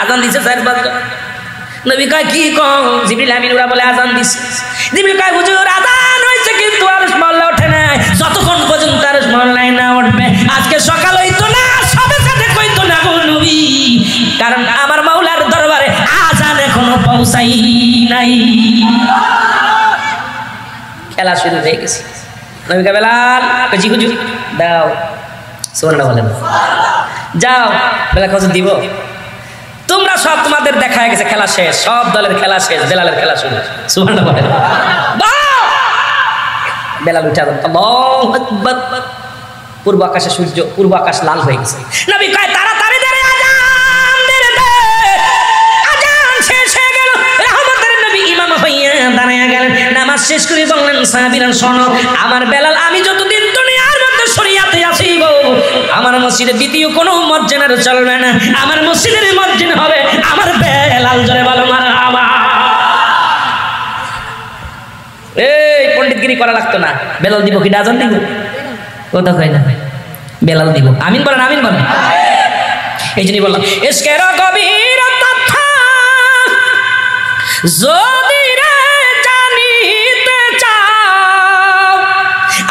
আজান দিছে 4-5 নবী কয় কি কও জিবরিল আমিন ওরা বলে আজান দিছে জিবরিল কয় হুজুর আজান হইছে কিন্তু আরশ মহল্লা ওঠে না যতক্ষণ পর্যন্ত আরশ মহল্লায় না উঠবে আজকে সকাল হইতো না সবে সাথে কইতো না গো নবী কারণ আমার মাওলার দরবারে আজান এখনো পৌঁছাই নাই খেলা শুরু হয়ে গেছে নবী কয় বেলাল জি হুজুর দাও সুবহানাল্লাহ বলেন যাও বেলাল কত দিব তোমরা সব তোমাদের দেখা হয়ে গেছে খেলা শেষ সব দলের খেলা শেষ বেলালের খেলা শুরু সুবহানাল্লাহ বলেন বেলাল উঠে আল্লাহু আকবার পূর্ব আকাশে সূর্য পূর্ব আকাশ লাল হয়ে গেছে নবী কয় তাড়াতাড়ি দে আজান দে আজান শেষ হয়ে গেল রহমতের নবী ইমাম হইয়া দাঁড়ায়া গেলেন নামাজ শেষ করে বললেন সাহাবীরা শোনো আমার বেলাল আমি যতদিন দুনিয়ার মধ্যে শরীয়তে আসিব আমার মসজিদে দ্বিতীয় কোনো মুয়াজ্জিনের চলবে না আমার মসজিদের মুয়াজ্জিন হবে আমার বেলাল জোরে বলো মারহাবা এই পণ্ডিতগিরি করা লাগতো না বেলাল দিব কি আজান দিব কথা কয় না বেলাল দিব আমিন বলেন আমিন বলেন এই জন্যই বললাম ইশকের গভীরতা যদি রে জানিতে চাও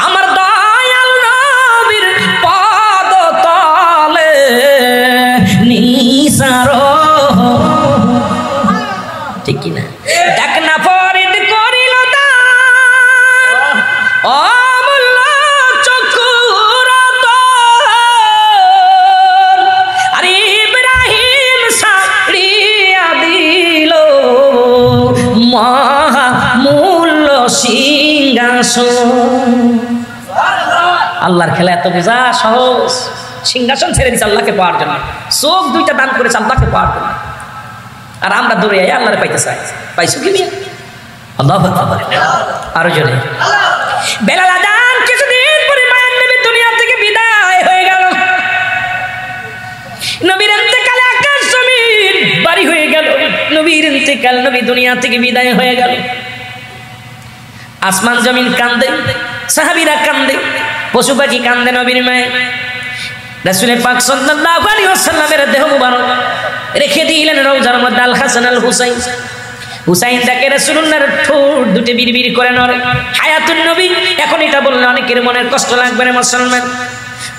আমার দয়াল নবীর পদতলে নিসার ঠিক কি না ডাক না ফরিদ করিল দান অমূল্য চক্ষুর আর ইব্রাহিম সারিয়া দিল মহামূল্য সিংহাসন আল্লাহর খেলা এত বোঝা সহজ সিংহাসন ছেড়ে দিচ্ছে আল্লাহকে পাওয়ার জন্য চোখ দুইটা দান করেছে আল্লাহকে পাওয়ার জন্য আর আমরা দৌড়ে যাই আল্লাহরে পাইতে চাই পাইছো কি নিয়ে আল্লাহু আকবার আরো জোরে বেলাল আজান কিছুদিন পরে মায়ের নবী দুনিয়া থেকে বিদায় হয়ে গেল নবীর ইন্তেকালে আকাশ জমিন বাড়ি হয়ে গেল নবীর ইন্তেকাল নবী দুনিয়া থেকে বিদায় হয়ে গেল আসমান জমিন কান্দে সাহাবীরা কান্দে পশু পাখি কান্দে নবীর মায়ে রাসূল পাক সাল্লাল্লাহু আলাইহি ওয়াসাল্লামের দেহ মুবারক রেখে দিলেন রওজার মধ্যে আল হাসান আল হুসাইন হুসাইন তাকে রাসূলুল্লাহর ঠোঁট দুটো বিড়বিড় করে নড়ে হায়াতুন নবী এখন এটা বললে অনেকের মনের কষ্ট লাগবে রে মুসলমান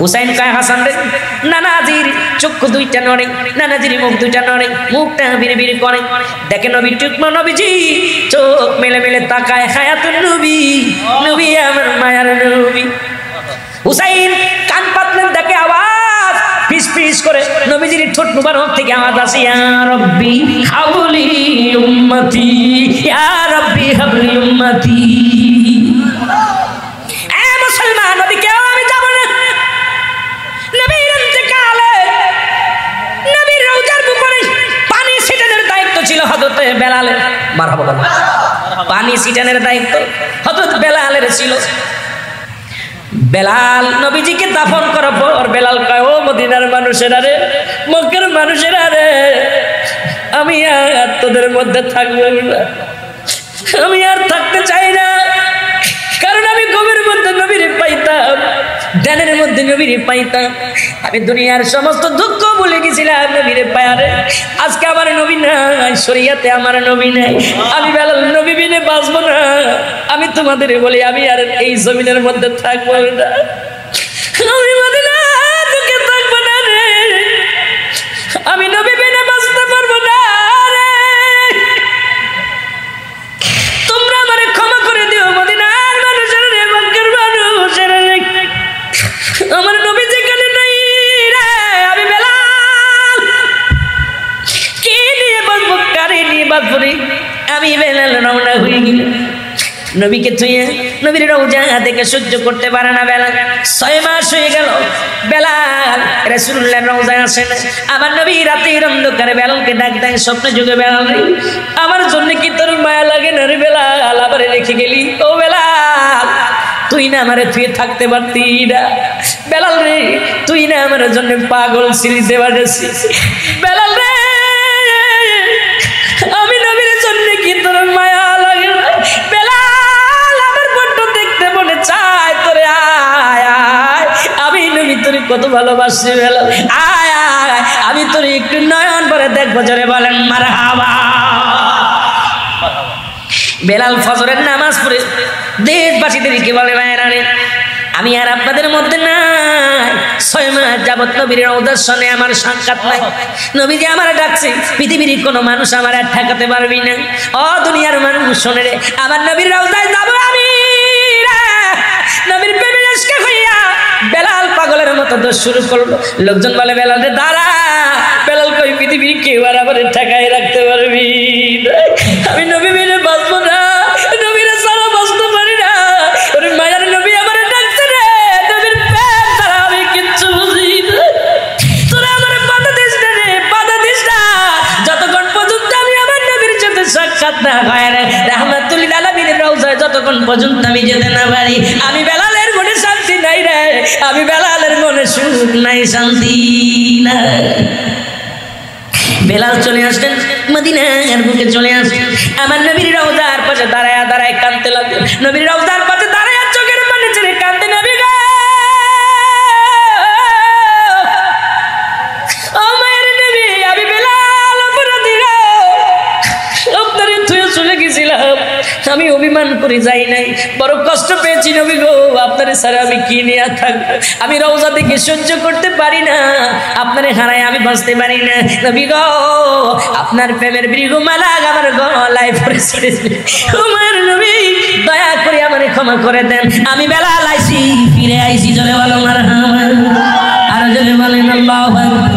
হুসাইন কয় হাসান রে নানাজির চক্ষু দুইটা নড়ে নানাজির মুখ দুইটা নড়ে মুখটা বিড়বিড় করে দেখে নবী টুকমা নবীজি চোখ মেলে মেলে তাকায় হায়াতুন নবী নবী আমার মায়ার নবী হুসাইন কান পাতলেন দেখে আওয়াজ পিস পিস করে নবীজির ঠোঁট মুবারক থেকে আওয়াজ আসে ইয়া রাব্বি হাবলি উম্মতি ইয়া রাব্বি হাবলি উম্মতি এ মুসলমান নবী কেউ আমি যাব না নবীর ইন্তেকালে নবীর রওজার উপরে পানি ছিটানোর দায়িত্ব ছিল হযরত বেলালের মারহাবা পানি ছিটানোর দায়িত্ব হযরত বেলালের ছিল বেলাল নবীজিকে দাফন করার পর বেলাল কয় ও মদিনার মানুষেরা রে মক্কার মানুষেরা রে আমি আর তোদের মধ্যে থাকবো না আমি আর থাকতে চাই না কারণ আমি গভীর মধ্যে নবীরে পাইতাম ধ্যানের মধ্যে নবীরে পাইতাম আমি দুনিয়ার সমস্ত দুঃখ ভুলে গেছিলাম নবীরে পায়ারে আজকে আমার নবী নাই শরীয়তে আমার নবী নাই আমি বেলাল নবী বিনে বাঁচবো না আমি তোমাদের বলি আমি আর এই জমিনের মধ্যে থাকবো না আমি মদিনা থেকে থাকবো না রে আমি নবী বিনে বাঁচতে পারবো না রে তোমরা আমারে ক্ষমা করে দিও মদিনার মানুষের রে মক্কার মানুষের রে আমার নবী যেখানে নাই রে আমি বেলাল কি নিয়ে বাঁচবো কারে নিয়ে বাঁচবো রে আমি বেলাল রওনা হয়ে গেলাম নবীকে থুয়ে নবীর রওজা দেখে সহ্য করতে পারে না বেলাল 6 মাস হয়ে গেল বেলাল রাসূলুল্লাহর রওজায় আসে না আমার নবী রাতের অন্ধকারে বেলালকে ডাক দেয় স্বপ্নে যুগে বেলাল রে আমার জন্য কি তোর মায়া লাগে না রে বেলাল আবার রেখে গেলি ও বেলাল তুই না আমারে থুয়ে থাকতে পারতি না বেলাল রে তুই না আমার জন্য পাগল ছিলি দেবাদেশি বেলাল রে আমি নবীর জন্য কি তোর মায়া লাগে না বেলাল আমার বড্ড দেখতে মনে চায় তোরে আয় আয় আমি নবী তোরে কত ভালোবাসি বেলাল আয় আয় আমি তোর একটু নয়ন ভরে দেখবো, জোরে বলেন মারহাবা। বেলাল ফজরের নামাজ পড়ে দেশবাসীদেরকে বলে, ভাইরা রে, আমি আর আপনাদের মধ্যে নাই, 6 মাস যাবত নবীর রওজার সনে আমার সাক্ষাৎ নাই। নবীজি আমার ডাকছে, পৃথিবীর কোনো মানুষ আমার আর ঠেকাতে পারবি না। ও দুনিয়ার মানুষ শোনে রে, আমার নবীর রওজায় যাবো আমি। নবীর প্রেমে আজকে হইয়া বেলাল পাগলের মতো দোষ শুরু করলো। লোকজন বলে, বেলাল রে দাঁড়া, বেলাল কই পৃথিবীর কেউ আর আমার ঠেকায় রাখতে পারবি? আমি নবী মেনে বাঁচবো না, নবীরা সারা বাঁচতে পারি না। ওরে মায়ের নবী আমার ডাকছে রে, নবীর প্রেম ছাড়া আমি কিচ্ছু বুঝি না। তোরা আমার বাধা দিস না রে, বাধা দিস না, যতক্ষণ পর্যন্ত আমি আমার নবীর সাথে সাক্ষাৎ না হয় রে, রাহমাতুল্লিল আলামিনের রওজায় যতক্ষণ পর্যন্ত আমি যেতে না পারি, আমি বেলালের মনে শান্তি নাই রে, আমি বেলালের মনে সুখ নাই, শান্তি নাই। বেলাল চলে আসলেন মদিনার বুকে, চলে আসলেন আমার নবীর রওজার পাশে দাঁড়ায় দাঁড়ায় কাঁদতে লাগলো। নবীর রওজার পাশে দাঁড়ায় চোখের পানি ছেড়ে কাঁদতে, নবী গো, ও মায়ের নবী, আমি বেলাল অপরাধী গো, আপনারে তুই চলে গেছিলাম, আমি অভিমান করে যাই নাই, বড় কষ্ট পেয়েছি নবী গো, আপনারে ছাড়া আমি কি নিয়ে থাকবো? আমি রওজা থেকে সহ্য করতে পারি না, আপনারে হারায় আমি বাঁচতে পারি না। নবী গো, আপনার প্রেমের মৃগমালা আমার গলায় পড়েছে, আমার নবী দয়া করে আমারে ক্ষমা করে দেন, আমি বেলাল আইছি, ফিরে আইছি, জোরে বলো মারহাবা, আর জোরে বলেন আল্লাহু আকবার।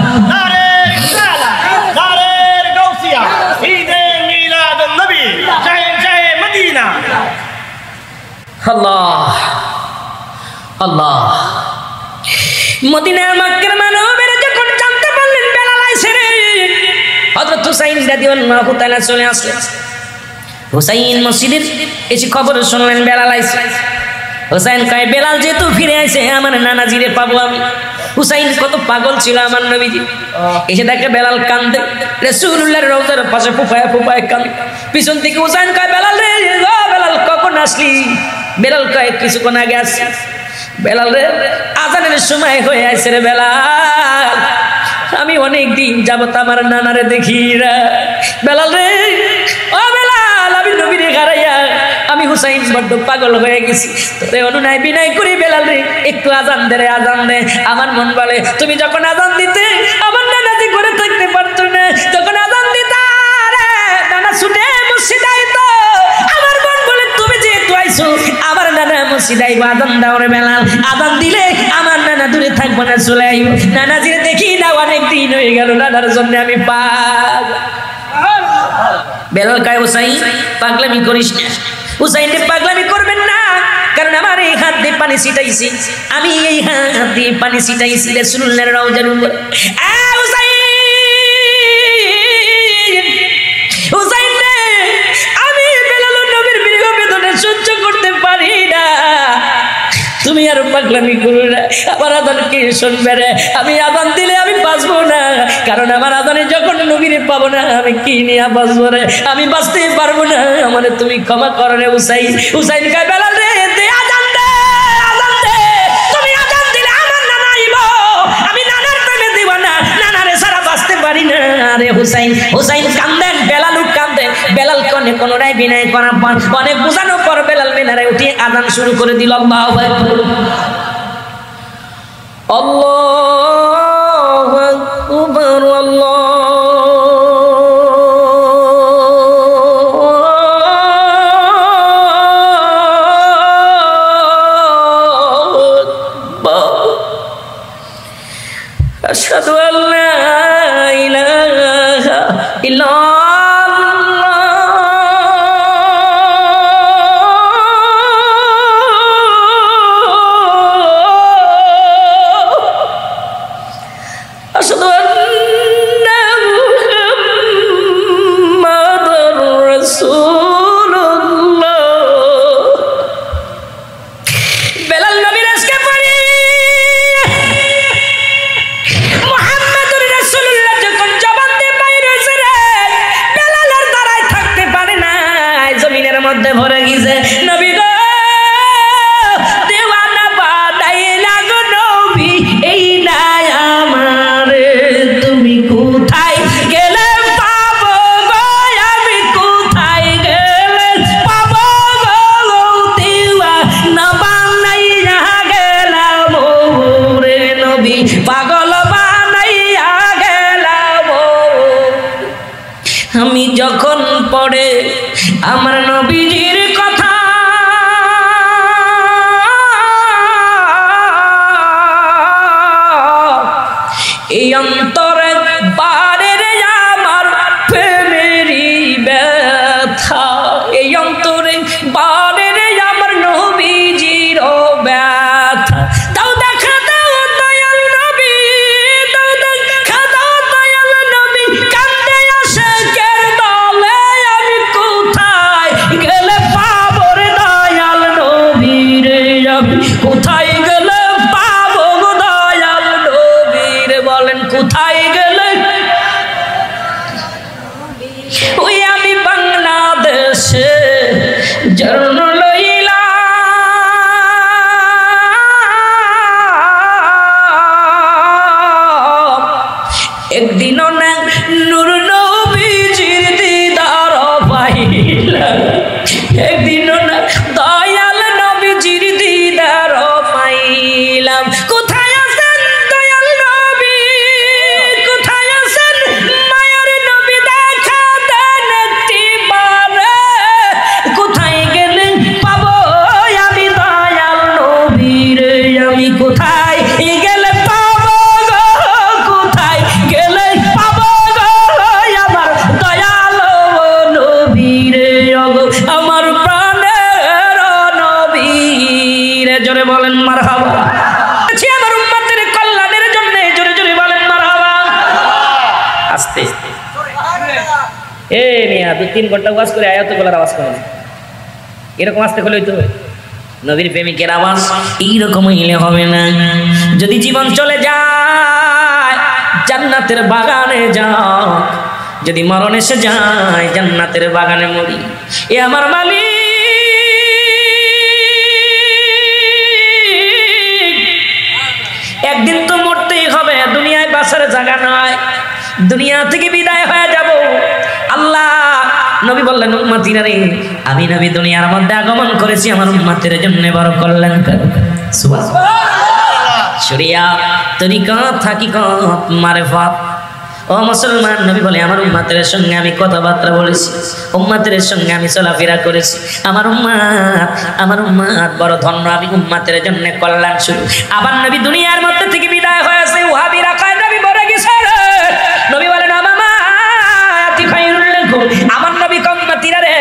আল্লাহ আল্লাহ। মদিনার মক্কার মানবেরা যখন জানতে পারলেন বেলাল আইছে রে, হযরত হুসাইন রাদিয়াল্লাহু তাআলা চলে আসলেন। হুসাইন মসজিদের এসে খবর শুনলেন বেলাল আইছে। হুসাইন কয়, বেলাল যেহেতু ফিরে আইছে, আমার নানাজিরে পাবো আমি। হুসাইন কত পাগল ছিল আমার নবীজি, এসে দেখে বেলাল কান্দে, রাসূলুল্লাহর রওজার পাশে ফুফায় ফুফায় কান্দে। পিছন থেকে হুসাইন কয়, বেলাল রে, ও বেলাল কখন আসলি? বেলাল কয়, কিছুক্ষণ আগে আসছি। বেলাল রে, আজানের সময় হয়ে আছে রে বেলাল, আমি অনেক দিন যাবত আমার নানারে দেখি না। বেলাল রে, ও বেলাল, আমি নবীরে হারাইয়া আমি হুসাইন বড্ড পাগল হয়ে গেছি, তোরে অনুনয় বিনয় করি বেলাল রে, একটু আজান দে রে, আজান দে। আমার মন বলে, তুমি যখন আজান দিতে আমার নানাজি করে থাকতে পারতো না, যখন আজান দিতা রে নানা ছুটে মসজিদে আইতো, আমার মন বলে তুমি যেহেতু আইছো আমার নানা মসজিদে আইব, আজান দাও রে বেলাল, আজান দিলে আমার নানা দূরে থাকবো না, চলে আইব। নানাজিরে দেখি না, অনেক দিন হয়ে গেল, নানার জন্য আমি পাগল। বেলাল কয়, হুসাইন পাগলামি করিস না, হুসাইন পাগলামি করবেন না, কারণ আমার এই হাত দিয়ে পানি ছিটাইছি, আমি এই হাত দিয়ে পানি ছিটাইছি রাসূলুল্লাহর রওজার উপর। হুসাইন রে, আমি বেলাল নবীর মৃগ বেদনা সহ্য করতে পারি না, তুমি আর পাগলামি করো না, আমার আজান কে শুনবে রে? আমি আজান দিলে আমি বাঁচবো না, কারণ আমার আজানে যখন নবীরে পাবো না, আমি কি নিয়ে বাঁচবো রে? আমি বাঁচতে পারবো না, আমার তুমি ক্ষমা করো রে হুসাইন। হুসাইন কয়, বেলাল রে, দে আজান দে, আজান দে, তুমি আজান দিলে আমার নানা আইব, আমি নানার প্রেমে দিব না, নানারে ছাড়া বাঁচতে পারি না রে হুসাইন। হুসাইন কান্দেন, বেলালও কান্দে। বেলাল কনে কোনরাই বিনয় করা পান, অনেক বোঝানোর পর বেলাল মিনারে উঠে আজান শুরু করে দিল। আল্লাহু আকবার, আল্লাহু আকবার, আল্লাহু আকবার, আশহাদু আল্লা ইলাহা ইল্লাল্লাহ। ভরে গেছে নবী গো, দেওয়ানা বানাইলা গো নবী, এই না আমারে তুমি পড়ে আমার নবীজির কথা, এই অন্তরে বারে রে আমার প্রেমেরই ব্যথা, এই অন্তরে বারে রে আমার নবীজির ব্যথা। তাও দেখা দাও দয়াল নবী, তাও দেখা দাও দয়াল নবী, কান্দে আসে কের দলে আমি কোথায় গেলে পাবো রে দয়াল নবী রে, আমি কোথায় গেলে পাবো গো দয়াল নবী রে, বলেন কোথায় গেলে? ওই আমি বাংলাদেশে জন্ম লইলাম, একদিনও না নূর নবীজির দিদার পাইলাম, একদিনও না দয়াল নবীজির দিদার পাইলাম। কোথায় আছেন দয়াল নবী, কোথায় আছেন মায়ার নবী, দেখা দেন একটিবারে, কোথায় গেলে পাবো আমি দয়াল নবী রে, আমি কোথায় গেলে পাবো গো, কোথায় গেলে পাবো গো আমার দয়াল নবী রে, আমার প্রাণের নবী রে, জোরে বলেন মারহাবা। আমার উম্মতের কল্যাণের জন্য জোরে জোরে বলেন মারহাবা। আস্তে এ মিয়া 2-3 ঘন্টা ওয়াজ করে আয়াত বলার আওয়াজ করে এরকম আস্তে হলে হইতো? নবীর প্রেমিকের আওয়াজ এইরকম হইলে হবে না। যদি জীবন চলে যায় জান্নাতের বাগানে যাও, যদি মরণ এসে যায় জান্নাতের বাগানে মরি। এ আমার মালিক, একদিন তো মরতেই হবে, দুনিয়ায় বাঁচার জায়গা নয়, দুনিয়া থেকে বিদায় হয়ে যাব। আল্লাহ নবী বললেন উম্মতিরা রে, আমি নবী দুনিয়ার মধ্যে আগমন করেছি আমার উম্মতের জন্য বড় কল্যাণকারী। সুবহানাল্লাহ। শরিয়াত, তরিকত, হাকিকত, মারিফত। ও মুসলমান, নবী বলে আমার উম্মতের সঙ্গে আমি কথাবার্তা বলেছি, উম্মতের সঙ্গে আমি চলাফেরা করেছি। আমার উম্মত বড় ধন্য, আমি উম্মতের জন্য কল্যাণ শুরু। আবার নবী দুনিয়ার মধ্যে থেকে বিদায় হয়েছে, ওয়াহাবীরা কয় নবী মরে গেছে। নবী বলেন আমার নবী উম্মতিরা রে,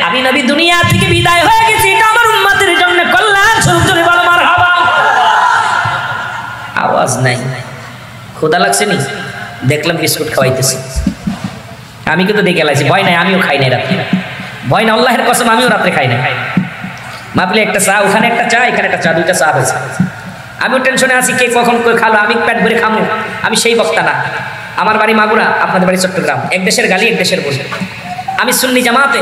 আমি নবী দুনিয়া থেকে বিদায় হয়ে গেছি, এটা আমার উম্মতের জন্য কল্যাণ শুরু। জোরে বলো মারহাবা। আওয়াজ নাই, ক্ষুধা লাগছে নি? দেখলাম বিস্কুট খাওয়াইতেছে, আমি কিন্তু দেখে লাইছি, ভয় নাই, আমিও খাই নাই রাত্রে, ভয় না, আল্লাহের কসম আমিও রাত্রে খাই না। মাপলে একটা চা, ওখানে একটা চা, এখানে একটা চা, 2টা চা হয়েছে। আমিও টেনশনে আছি কে কখন খালো, আমি পেট ভরে খামো, আমি সেই বক্তা না। আমার বাড়ি মাগুরা, আপনাদের বাড়ি চট্টগ্রাম, এক দেশের গালি এক দেশের বলি। আমি সুন্নি জামাতে,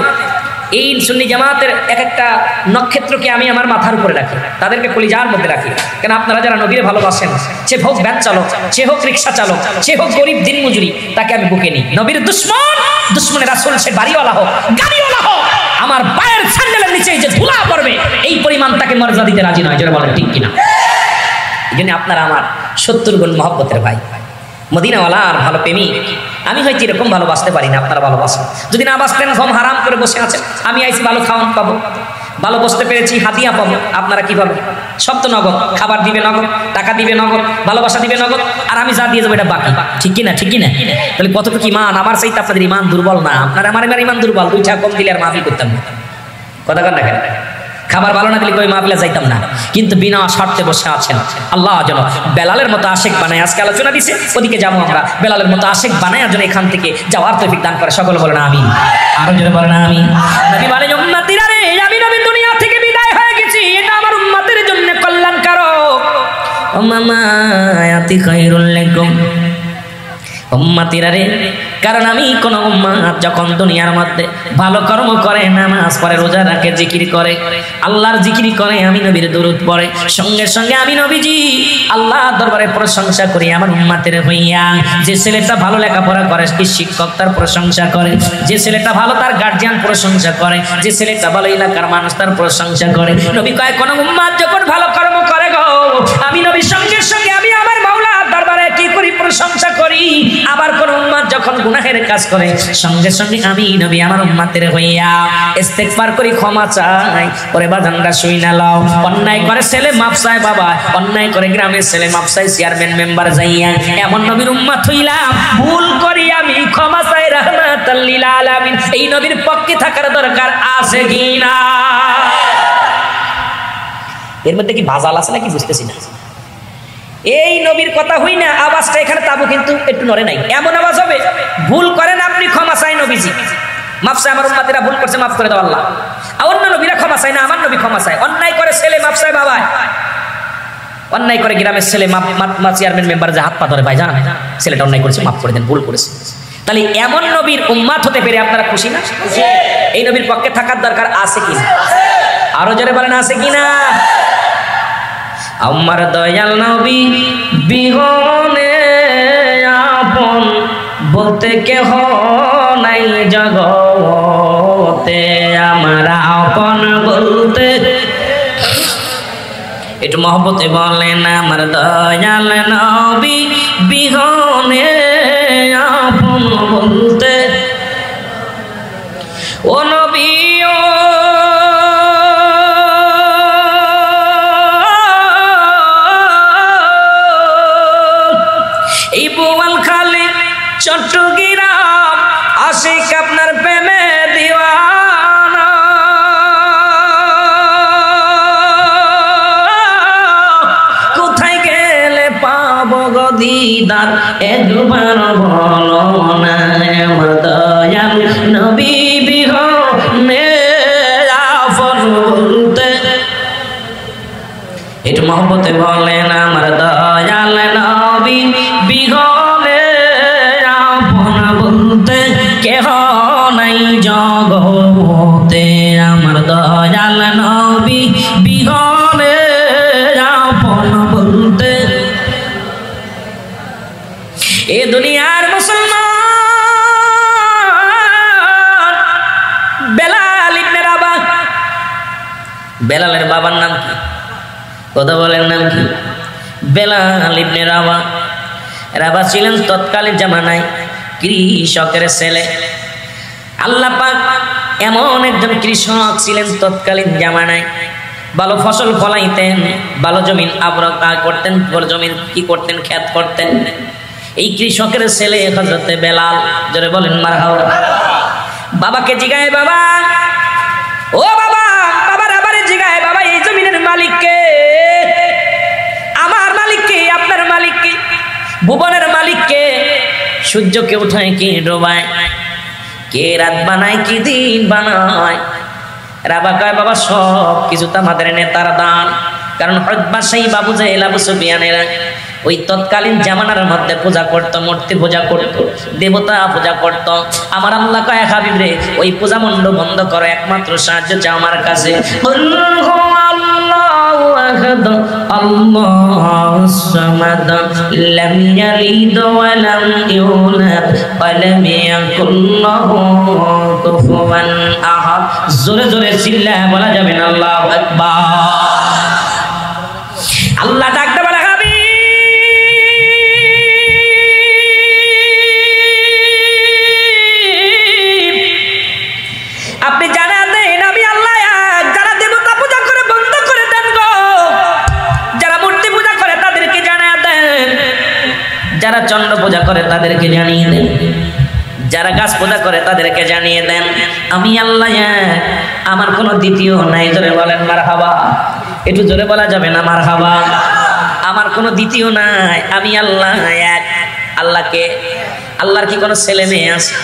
এই সুন্নি জামাতের এক একটা নক্ষত্রকে আমি আমার মাথার উপরে রাখি, তাদেরকে কলিজার মধ্যে রাখি। কেন আপনারা যারা নবীরে ভালোবাসেন, সে হোক ভ্যান চালক, সে হোক রিক্সা চালক, সে হোক গরিব দিনমজুরি, তাকে আমি বুকে নিই। নবীর দুশ্মনের রাসূল, সে বাড়িওয়ালা হোক গাড়িওয়ালা হোক, আমার পায়ের স্যান্ডেলের নিচে যে ধুলা পড়বে এই পরিমাণ তাকে মর্যাদা দিতে রাজি নয়। যারা বলেন ঠিক কিনা? এই জন্য আপনারা আমার 70 গুণ মহব্বতের ভাই, মদিনাওয়ালার ভালো প্রেমিক। আমি হয়তো এরকম ভালোবাসতে পারি না, আপনারা ভালোবাসেন। যদি না বাসতেন, ঘুম হারাম করে বসে আছেন, আমি আইছি ভালো খাওয়ান পাবো, ভালো বসতে পেরেছি, হাদিয়া পাবো। আপনারা কি পাবেন? সব তো নগদ, খাবার দিবে নগদ, টাকা দিবে নগদ, ভালোবাসা দিবে নগদ, আর আমি যা দিয়ে যাবো এটা বাকি। ঠিক কিনা? ঠিক কিনা? তাহলে কতটুকু ইমান আমার চাইতে আপনাদের ইমান দুর্বল না? আপনারা আমার ইমান দুর্বল, 2 টাকা কম দিলে আর মাহফিল করতাম না। কথা কন না কেন? খাবার ভালো না দিলে কই মাহফিলে যাইতাম না, কিন্তু বিনা শর্তে বসে আছেন। আল্লাহ যেন বেলালের মতো আশেক বানায়, আজকে আলোচনা দিছে ওদিকে যাবো আমরা, বেলালের মতো আশেক বানায় যেন এখান থেকে যাওয়ার তৌফিক দান করে। সকল বলে না আমিন, আরো জোরে বলে না আমিন। নবী বলে উম্মতিরা রে, আমি নবী দুনিয়া থেকে বিদায় হয়ে গেছি, এটা আমার উম্মতের জন্য কল্যাণকারক। ও মামা আয়াতি খায়রুল লাকুম, উম্মতিরা রে, কারণ আমি কোন উম্মত যখন দুনিয়ার মধ্যে ভালো কর্ম করে, নামাজ পড়ে, রোজা রাখে, জিকির করে, আল্লাহর জিকির করে, আমি নবীর দরুদ পড়ে, সঙ্গে সঙ্গে আমি নবীজি আল্লাহর দরবারে প্রশংসা করি আমার উম্মতের হইয়া। যে ছেলেটা ভালো লেখাপড়া করে কি শিক্ষক তার প্রশংসা করে, যে ছেলেটা ভালো তার গার্জিয়ান প্রশংসা করে, যে ছেলেটা ভালো এলাকার মানুষ তার প্রশংসা করে। নবী কয় কোন উম্মত যখন ভালো কর্ম করে গো, আমি নবী সঙ্গে সঙ্গে আমি আমার মাওলার দরবারে কি করি? প্রশংসা করি, আবার কোন উম্মত যখন গুনাহের কাজ করে সঙ্গে সঙ্গে আমি নবী আমার উম্মতের হইয়া ইস্তেগফার করি, ক্ষমা চাই। ওরে বাজানরা শুই না লাও, অন্যায় করে ছেলে মাফ চায় বাবা, অন্যায় করে গ্রামের ছেলে মাফ চায় চেয়ারম্যান মেম্বার যাইয়া, এমন নবীর উম্মত হইলাম, ভুল করি আমি ক্ষমা চাই রাহমাতাল লিল আলামিন। এই নবীর পক্ষে থাকার দরকার আছে কি না? এর মধ্যে কি ভাজাল আছে নাকি বুঝতেছি না। এই নবীর কথা হই না, আওয়াজটা এখানে তাবু কিন্তু একটু নড়ে নাই, এমন আওয়াজ হবে ভুল করেন আপনি ক্ষমা চাই নবীজি মাফ চাই, আমার উম্মতেরা ভুল করছে মাফ করে দাও আল্লাহ। অন্য নবীরা ক্ষমা চায় না, আমার নবী ক্ষমা চায়। অন্যায় করে ছেলে মাফ চায় বাবা, অন্যায় করে গ্রামের ছেলে চেয়ারম্যান মেম্বার যে হাত পা ধরে, ভাই জান ছেলেটা অন্যায় করেছে মাফ করে দেন, ভুল করেছে। তাহলে এমন নবীর উম্মত হতে পেরে আপনারা খুশি না? এই নবীর পক্ষে থাকার দরকার আছে কি না? আরো জোরে বলেন আছে কি না? আমার দয়াল নবী বিহনে আপন বলতে কেহ নাই জগতে, আমার আপন বলতে একটু মহব্বতে বলেন, আমার দয়াল নবী বিহনে আপন বলতে ও নবী ও এই বোয়াল খালি চট্টগ্রাম আশিক আপনার প্রেমে দিওয়ানা, কোথায় গেলে পাবো গো দিদার একবার বলো না, আমার দয়াল নবী বিহনে আপন বলতে একটু মহব্বতে বলেন, আমার দয়াল নবী বিহনে আপন বলতে কেহ নাই জগতে, আমার দয়াল নবী বিহনে আপন বলতে। এ দুনিয়ার মুসলমান বেলাল ইবনে রাবাহ, বেলালের বাবার নাম কি? কথা বলেন নাম কি? বেলাল ইবনে রাবাহ। রাবাহ ছিলেন তৎকালীন জামানায় কৃষকের ছেলে। আল্লাহ পাক এমন একজন কৃষক ছিলেন তৎকালীন জামানায়, ভালো ফসল ফলাইতেন, ভালো জমিন আবরতা করতেন, জমিন কি করতেন, ক্ষেত করতেন। এই কৃষকের ছেলে হযরতে বেলাল, জোরে বলেন মারহাবা। বাবাকে জিগায়, বাবা ও বাবা, বাবার আবারে জিগায়, বাবা এই জমিনের মালিক কে? আমার মালিক কে? আপনার মালিক কে? ভুবনের মালিক কে? সূর্যকে উঠায় কি ডোবায়? কে রাত বানায় কি দিন বানায়? রাবাহ কয়, বাবা সব কিছু তো আমাদের নেতার দান। কারণ হযরত বাবু জাহেল আবু সুফিয়ানেরা ওই তৎকালীন জামানার মধ্যে পূজা করত, মূর্তি পূজা করত, দেবতা পূজা করত। আমার আল্লাহ কয়, হাবিব রে ওই পূজা মণ্ডপ বন্ধ করো, একমাত্র সাহায্য চাও আমার কাছে। আল্লাহুস সামাদ লাম ইয়ালিদ ওয়া লাম ইউলাদ ওয়া লাম ইয়াকুল লাহু কুফুয়ান আহাদ। জোরে জোরে চিল্লায় বলা যাবে না আল্লাহু আকবার। আল্লাহ ডাকতে বলে, আপনি জানা দেন আমি আল্লাহ এক। যারা দেবতা পূজা করে বন্ধ করে দেন গো, যারা মূর্তি পূজা করে তাদেরকে জানিয়ে দেন, যারা চন্দ্র পূজা করে তাদেরকে জানিয়ে দেন, যারা গাছ পূজা করে তাদেরকে জানিয়ে দেন আমি আল্লাহ এক, আমার কোনো দ্বিতীয় নাই। জোরে বলেন মারহাবা। একটু জোরে বলা যাবে না মারহাবা? আমার কোনো দ্বিতীয় নাই, আমি আল্লাহ এক। আল্লাহকে, আল্লাহর কি কোনো ছেলে মেয়ে আছে?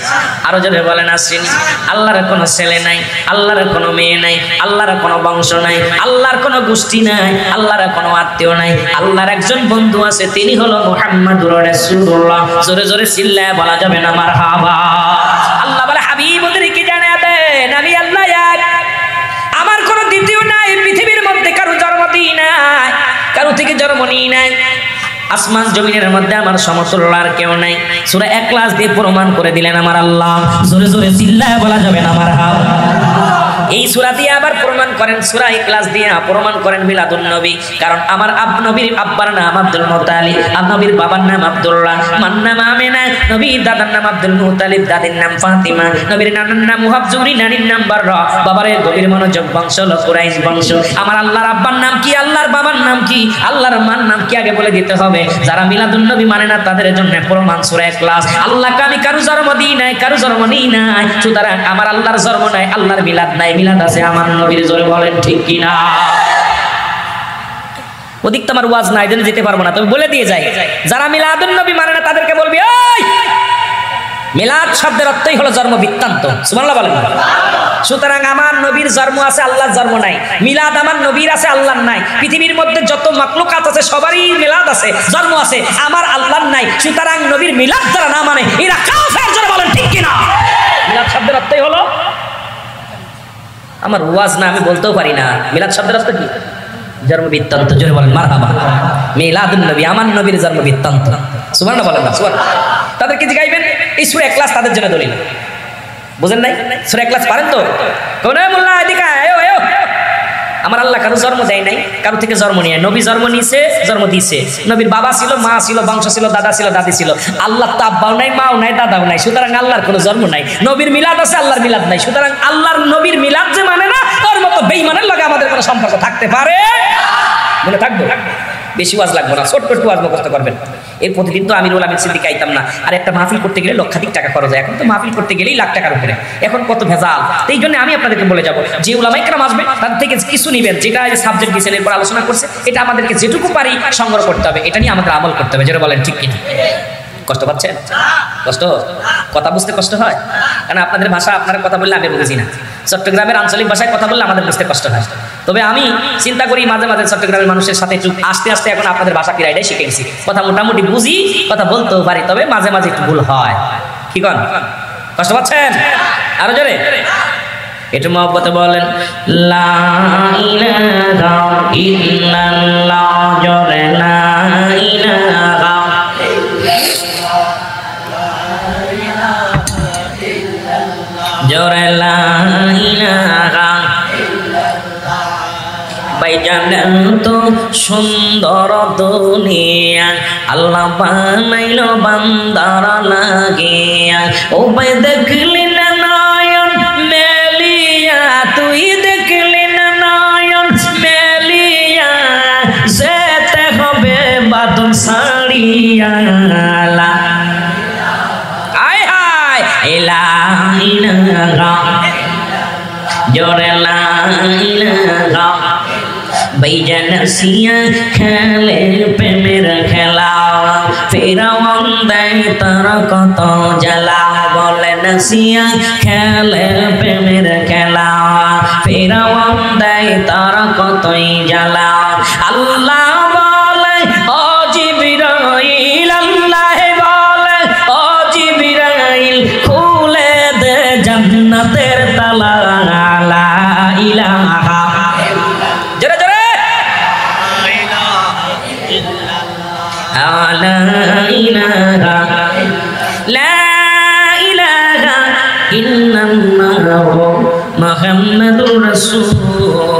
আরো জোরে বলেন আসেনি? আল্লাহর কোনো ছেলে নাই, আল্লাহর কোনো মেয়ে নাই, আল্লাহর কোনো বংশ নাই, আল্লাহর কোনো গোষ্ঠী নাই, আল্লাহর কোনো আত্মীয় নাই। আল্লাহর একজন বন্ধু আছে, তিনি হলো মুহাম্মাদুর রাসূলুল্লাহ। জোরে জোরে চিল্লায় বলা যাবে না মারহাবা? আল্লাহ বলে, হাবিব ওদেরকে জানিয়ে দেন আমি আল্লাহ এক, আমার কোনো দ্বিতীয় নাই। পৃথিবীর মধ্যে কারো জন্ম দিই নাই, কারো থেকে জন্ম নিই নাই। আসমান জমিনের মধ্যে আমার সমতুল্য আর কেউ নাই। সূরা ইখলাস দিয়ে প্রমাণ করে দিলেন আমার আল্লাহ। জোরে জোরে চিল্লায় বলা যাবে না মারহাবা? এই সূরা দিয়ে আবার প্রমাণ করেন, সূরা ইখলাস দিয়ে প্রমাণ করেন মিলাদুন নবী। কারণ আমার নবীর আব্বার নাম আব্দুল মুত্তালিব, আর নবীর বাবার নাম আব্দুল্লাহ, মার নাম আমিনা, নবীর দাদার নাম আব্দুল মুত্তালিব, দাদির নাম ফাতিমা, নবীর নানার নাম মুহাব জুরি, নানির নাম বাররা, বাবারে গভীর মনোযোগ, বংশ হলো কুরাইশ বংশ। আমার আল্লাহর আব্বার নাম কি, আল্লাহর বাবার নাম কি, আল্লাহর মার নাম কি আগে বলে দিতে হবে। যারা মিলাদুন নবী মানে না তাদের জন্য প্রমাণ সূরা ইখলাস। আল্লাহকে আমি কারো জন্ম দিই নাই, কারো জন্ম নিই নাই, সুতরাং আমার আল্লাহর জন্ম নাই, আল্লাহর মিলাদ নাই, মিলাদ আছে আমার নবীর। জোরে বলেন ঠিক কিনা? ওদিক তো আমার ওয়াজ নাই, যেতে পারবো না, তবে বলে দিয়ে যাই, যারা মিলাদুন নবী মানে না তাদেরকে বলবি, ওই মিলাদ শব্দের অর্থই হলো জন্ম বৃত্তান্ত। সুবহানাল্লাহ বলেন। সুতরাং আমার নবীর জন্ম আছে, আল্লাহর জন্ম নাই। মিলাদ আমার নবীর আছে, আল্লাহর নাই। পৃথিবীর মধ্যে যত মাখলুকাত আছে সবারই মিলাদ আছে, জন্ম আছে, আমার আল্লাহর নাই। সুতরাং নবীর মিলাদ যারা না মানে এরা কাফের। জোরে বলেন ঠিক কিনা? মিলাদ শব্দের অর্থই হলো, আমার ওয়াজ না, আমি বলতেও পারি না, মিলাদ শব্দের অর্থ কি? জন্ম বৃত্তান্ত। জোরে বলেন মারহাবা। মিলাদুন নবী আমার নবীর জন্ম বৃত্তান্ত। সুবহানাল্লাহ বলেন না? সুবহানাল্লাহ। তাদেরকে জিগাইবেন এই সূরা ইখলাস তাদের জন্য দলিল। বুঝেন নাই? সূরা ইখলাস পারেন তো? কোন মোল্লা এদিকে আয়ো আয়ো। আমার আল্লাহ কারো জন্ম দেয় নাই, কারো থেকে জন্ম নিয়ে, নবী জন্ম নিয়েছে, জন্ম দিয়েছে। নবীর বাবা ছিল, মা ছিল, বংশ ছিল, দাদা ছিল, দাদি ছিল। আল্লাহ তো আব্বাও নাই, মাও নাই, দাদাও নাই, সুতরাং আল্লাহর কোনো জন্ম নাই। নবীর মিলাদ আছে, আল্লাহর মিলাদ নাই। সুতরাং আল্লাহর নবীর মিলাদ যে মানে না, ওর মতো বেঈমানের লগে আমাদের কোনো সম্পর্ক থাকতে পারে? মনে থাকবো? বেশি ওয়াজ লাগবে না, ছোট্ট একটু ওয়াজ মুখস্থ করবেন। এর প্রতিদিন তো আমিরুল আমিন সিদ্দিক আইতাম না, আর একটা মাহফিল করতে গেলে লক্ষাধিক টাকা খরচ হয়। এখন তো মাহফিল করতে গেলেই লাখ টাকার উপরে, এখন কত ভেজাল। এই জন্য আমি আপনাদেরকে বলে যাবো, যে উলামা ইকরাম আসবে তাদের থেকে কিছু নিবেন, যেটা সাবজেক্ট দিয়েছেন এরপর আলোচনা করছে, এটা আমাদেরকে যেটুকু পারি সংগ্রহ করতে হবে, এটা নিয়ে আমাদের আমল করতে হবে। যেটা বলেন ঠিক কিনা? কষ্ট পাচ্ছেন? কষ্ট? কথা বুঝতে কষ্ট হয়? কারণ আপনাদের ভাষা, আপনারা কথা বললে আমি বুঝি না। চট্টগ্রামের আঞ্চলিক ভাষায় কথা বললে আমাদের বুঝতে কষ্ট হয়। তবে আমি চিন্তা করি মাঝে মাঝে চট্টগ্রামের মানুষের সাথে একটু আস্তে আস্তে এখন আপনাদের ভাষা কিরাইটাই শিখে গেছি। কথা মোটামুটি বুঝি, কথা বলতেও পারি, তবে মাঝে মাঝে একটু ভুল হয়। কি কন? কষ্ট পাচ্ছেন? আরো জোরে একটু মহব্বতে বলেন, লা ইলাহা ইল্লাল্লাহ। জোরে লা ইলাহা, জোরে লা ইলাহা। ভাইজান তো সুন্দর দুনিয়া আল্লাহ বানাইলো বান্দার লাগিয়া। ও ভাই দেখলি না নয়ন মেলিয়া, তুই দেখলি না নয়ন মেলিয়া, যেতে হবে বাদন সারিয়া। আয় হায় লা ইলাহা, জোরে লা ইলাহা। ভাইজান সিয়া খেলে প্রেমের খেলা, ফেরাউন দেয় তার কত জ্বালা। বলেন সিয়া খেলে প্রেমের খেলা, ফেরাউন দেয় তার কতই জ্বালা। আল্লাহ বলে ও জিবরাইল, আল্লাহ বলে ও জিবরাইল, খুলে দে জান্নাতের তালা। লা ইলাহা, জোরে জোরে লা ইলাহা ইল্লাল্লাহ মুহাম্মাদুর রাসূলুল্লাহ।